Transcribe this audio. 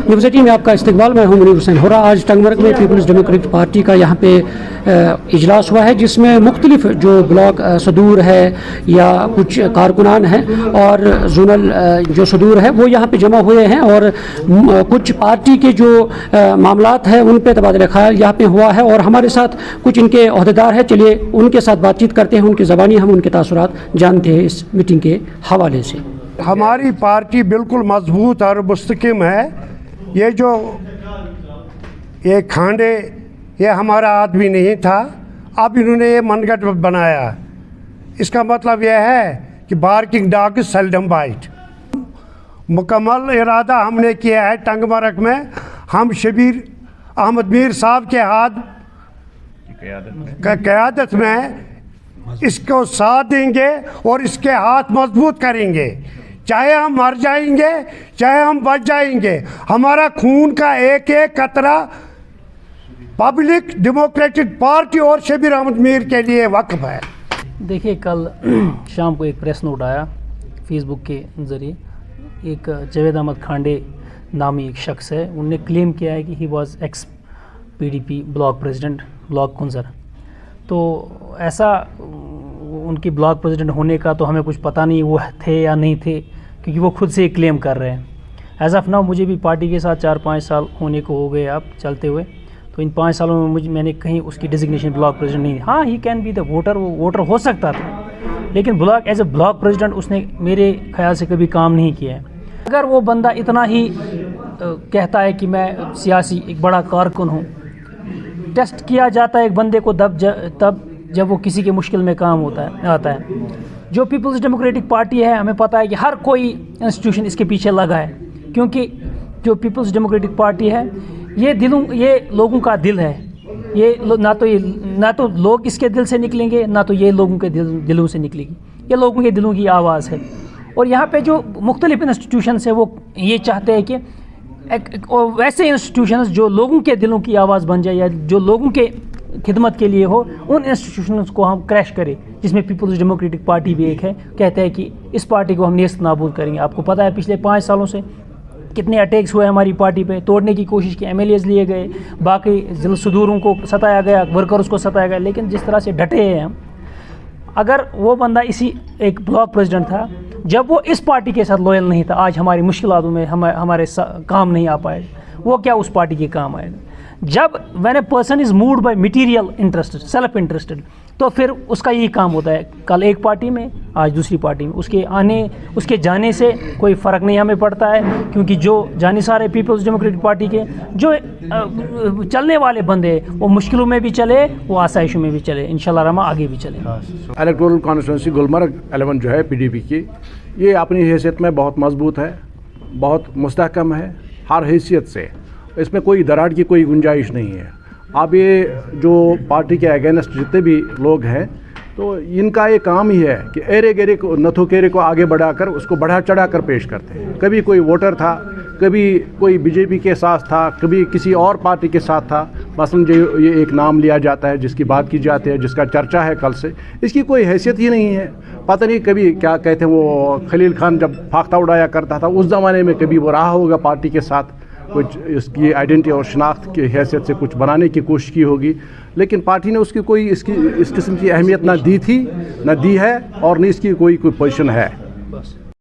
University में आपका इस्तकबाल। मैं हूं मुनीर हुसैन होरा। आज टंगमर्ग में पीपल्स डेमोक्रेटिक पार्टी का यहाँ पे इजलास हुआ है, जिसमें मुख्तलिफ जो ब्लॉक सदूर है या कुछ कारकुनान हैं और जोनल जो सदूर है वो यहाँ पे जमा हुए हैं और कुछ पार्टी के जो मामलात हैं उन पे तबादला ख्याल यहाँ पे हुआ है और हमारे साथ कुछ इनके ओहदेदार हैं। चलिए उनके साथ बातचीत करते हैं, उनकी ज़बानी हम उनके तासुरात जानते हैं इस मीटिंग के हवाले से। हमारी पार्टी बिल्कुल मजबूत और मुस्तकिम है। ये खांडे ये हमारा आदमी नहीं था, अब इन्होंने ये मनगढ़ बनाया। इसका मतलब यह है कि बार्किंग डॉग सेल्डम बाइट। मुकम्मल इरादा हमने किया है टंगमर्ग में हम शबीर अहमद मीर साहब के हाथ क़यादत में इसको साथ देंगे और इसके हाथ मजबूत करेंगे। चाहे हम मर जाएंगे चाहे हम बच जाएंगे, हमारा खून का एक एक कतरा पब्लिक डेमोक्रेटिक पार्टी और शबीर अहमद मीर के लिए वक्फ है। देखिए, कल शाम को एक प्रेस नोट आया फेसबुक के ज़रिए। एक जावेद अहमद खांडे नामी एक शख्स है, उनने क्लेम किया है कि he was ex PDP block president block Kunzer. तो ऐसा उनकी ब्लॉक प्रेसिडेंट होने का तो हमें कुछ पता नहीं वो थे या नहीं थे, क्योंकि वो खुद से क्लेम कर रहे हैं। एज़ ऑफ नाउ मुझे भी पार्टी के साथ 4-5 साल होने को हो गए अब चलते हुए, तो इन 5 सालों में मैंने कहीं उसकी डिजिग्नेशन ब्लॉक प्रेसिडेंट नहीं। हाँ, he can be the voter, वो वोटर हो सकता था, लेकिन block as a block president उसने मेरे ख्याल से कभी काम नहीं किया है। अगर वो बंदा इतना ही कहता है कि मैं सियासी एक बड़ा कारकुन हूँ, टेस्ट किया जाता है एक बंदे को तब जब वो किसी के मुश्किल में काम आता है। जो पीपल्स डेमोक्रेटिक पार्टी है, हमें पता है कि हर कोई इंस्टीट्यूशन इसके पीछे लगा है, क्योंकि जो पीपल्स डेमोक्रेटिक पार्टी है ये लोगों का दिल है। ये ना तो लोग इसके दिल से निकलेंगे, ना तो ये लोगों के दिलों से निकलेगी। ये लोगों के दिलों की आवाज़ है। और यहाँ पे जो मुख्तलिफ इंस्टीट्यूशन है वो ये चाहते हैं कि वैसे इंस्टीट्यूशंस जो लोगों के दिलों की आवाज़ बन जाए या जो लोगों के खिदमत के लिए हो, उन इंस्टीट्यूशंस को हम क्रैश करें, जिसमें पीपल्स डेमोक्रेटिक पार्टी भी एक है। कहते हैं कि इस पार्टी को हम नेस्त नाबूद करेंगे। आपको पता है पिछले 5 सालों से कितने अटैक्स हुए हमारी पार्टी पे, तोड़ने की कोशिश की, एमएलएज लिए गए, बाकी जिला सदूरों को सताया गया, वर्कर्स को सताया गया, लेकिन जिस तरह से डटे हैं हम। अगर वो बंदा इसी एक ब्लॉक प्रेसिडेंट था, जब वो इस पार्टी के साथ लॉयल नहीं था, आज हमारी मुश्किलातों में हमारे काम नहीं आ पाएगा, वो क्या उस पार्टी के काम आएगा? जब when a person is moved by material interested, self interested, तो फिर उसका यही काम होता है। कल एक पार्टी में, आज दूसरी पार्टी में। उसके जाने से कोई फ़र्क नहीं हमें पड़ता है, क्योंकि जो जानिसार है पीपल्स डेमोक्रेटिक पार्टी के, जो चलने वाले बंदे वो मुश्किलों में भी चले, वो आसाइशों में भी चले, इंशाल्लाह रमा आगे भी चले। इलेक्टोरल कॉन्स्टिट्यूंसी गुलमर्ग 11 जो है पीडीपी की, ये अपनी हैसियत में बहुत मजबूत है, बहुत मुस्तहकम है हर हैसियत से। इसमें कोई दरार की कोई गुंजाइश नहीं है। अब ये जो पार्टी के अगेंस्ट जितने भी लोग हैं, तो इनका ये काम ही है कि एरे गेरे को, नथोकेरे को आगे बढ़ाकर उसको बढ़ा चढ़ा कर पेश करते हैं। कभी कोई वोटर था, कभी कोई बीजेपी के साथ था, कभी किसी और पार्टी के साथ था। मसलन जो ये एक नाम लिया जाता है, जिसकी बात की जाती है, जिसका चर्चा है कल से, इसकी कोई हैसियत ही नहीं है। पता नहीं कभी क्या कहते हैं, वो खलील खान जब फाख्ता उड़ाया करता था उस ज़माने में कभी वो रहा होगा पार्टी के साथ, कुछ इसकी आइडेंटिटी और शनाख्त की हैसियत से कुछ बनाने की कोशिश की होगी, लेकिन पार्टी ने उसकी कोई इस किस्म की अहमियत ना दी थी, ना दी है, और न इसकी कोई पोजीशन है।